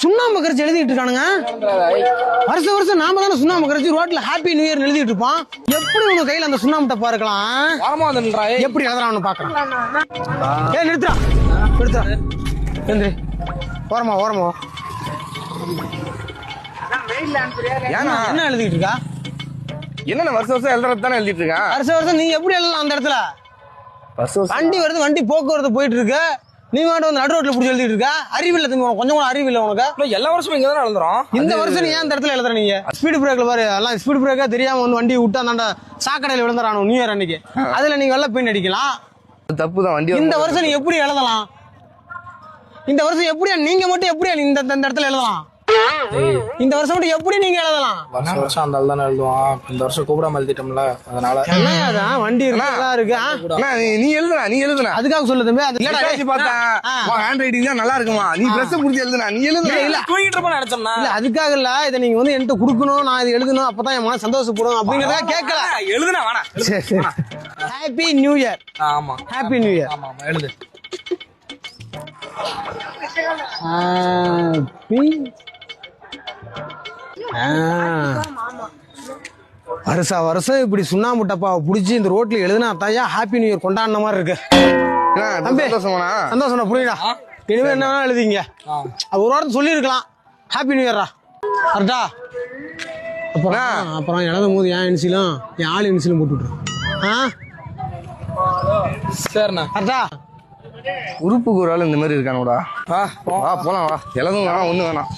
சுண்ணாம்பு கரைச்சி எழுதிட்டு இருக்கானுங்க. வருஷம் வருஷம் நாம தானே சுண்ணாம்பு கரைச்சி ரோட்ல ஹாப்பி நியூ இயர் எழுதிட்டு இருப்போம். எப்படி உங்க கையில அந்த சுண்ணாம்பு டப்பா இருக்கலாம்? எப்படி எழுதுறான்னு பாக்கலாம். நிறுத்துறா நிறுத்துறா எந்திரி. ஓரமா ஓரமா. என்ன எழுதிட்டு இருக்கா? என்ன வருஷம் வருஷம் எழுதுறது தானே எழுதிட்டு இருக்கா? வருஷம் வருஷம் நீ எப்படி எழுதலாம் அந்த இடத்துல? வண்டி வருது, வண்டி போக்குவரத்து போயிட்டு இருக்கு, நீ வந்து நடு ரோட்ல புடிச்சு எழுதிட்டு இருக்கா? அறிவில்லை தம்பி, கொஞ்சம் கூட அறிவில்லை உனக்கு. எல்லா வருஷமும் இங்க தானே எழுதுறோம். இந்த வருஷம் நீ ஏன் இந்த இடத்துல எழுதுற? நீங்க ஸ்பீடு பிரேக்ல பாரு, எல்லாம் ஸ்பீடு பிரேக்கா தெரியாம வந்து வண்டி விட்டு அந்த சாக்கடையில விழுந்துறானு நியூ இயர் அன்னைக்கு. அதுல நீங்க வெள்ள பெயிண்ட் அடிக்கலாம். தப்பு தான். வண்டி இந்த வருஷம் நீ எப்படி எழுதலாம்? இந்த வருஷம் எப்படியா நீங்க மட்டும் எப்படியா இந்த இடத்துல எழுதலாம்? இந்த வருஷம் மட்டும் எப்படி நீங்க எழுதலாம்? வருஷம் வருஷம் அந்த தானே எழுதுவான். இந்த வருஷம் கூப்பிடாம எழுதிட்டோம்ல, அதனால என்னதான் வண்டி இருக்கு. நீ எழுதுனா அதுக்காக சொல்லு தம்பி. ஹேண்ட் ரைட்டிங் தான் நல்லா இருக்குமா? நீ பிரஸ் புடிச்சு எழுதுனா நீ எழுதுனா இல்ல தூங்கிட்டு இருப்ப நினைச்சோம்னா இல்ல, அதுக்காக இல்ல. இதை நீங்க வந்து என்கிட்ட குடுக்கணும், நான் இது எழுதணும், அப்பதான் என் மன சந்தோஷப்படும் அப்படிங்கறத கேட்கல. எழுதுனா வேணா. Happy new year. ஆமா ஹாப்பி நியூ இயர். ஆமா எழுது. வருஷா வருஷம் இப்படி சுண்ணாம்பு டப்பாவை புடிச்சு இந்த ரோட்ல எழுதுனா தாயா ஹாப்பி நியூ இயர் கொண்டாடின மாதிரி இருக்கு. சந்தோஷம் புரியுதா? இனிமே என்ன வேணா எழுதிங்க. ஒரு வாரத்தை சொல்லியிருக்கலாம் ஹாப்பி நியூ இயர்ரா. கரெக்டா? அப்புறம் எழுதும் போது என் இன்சிலும் என் ஆள் இன்சிலும் போட்டு விட்டுரு. சரிண்ணா. கரெக்டா? உறுப்புக்கு ஒரு ஆள் இந்த மாதிரி இருக்கானோடா. போலாம் வா. எழுதும் வேணாம், ஒண்ணு வேணாம்.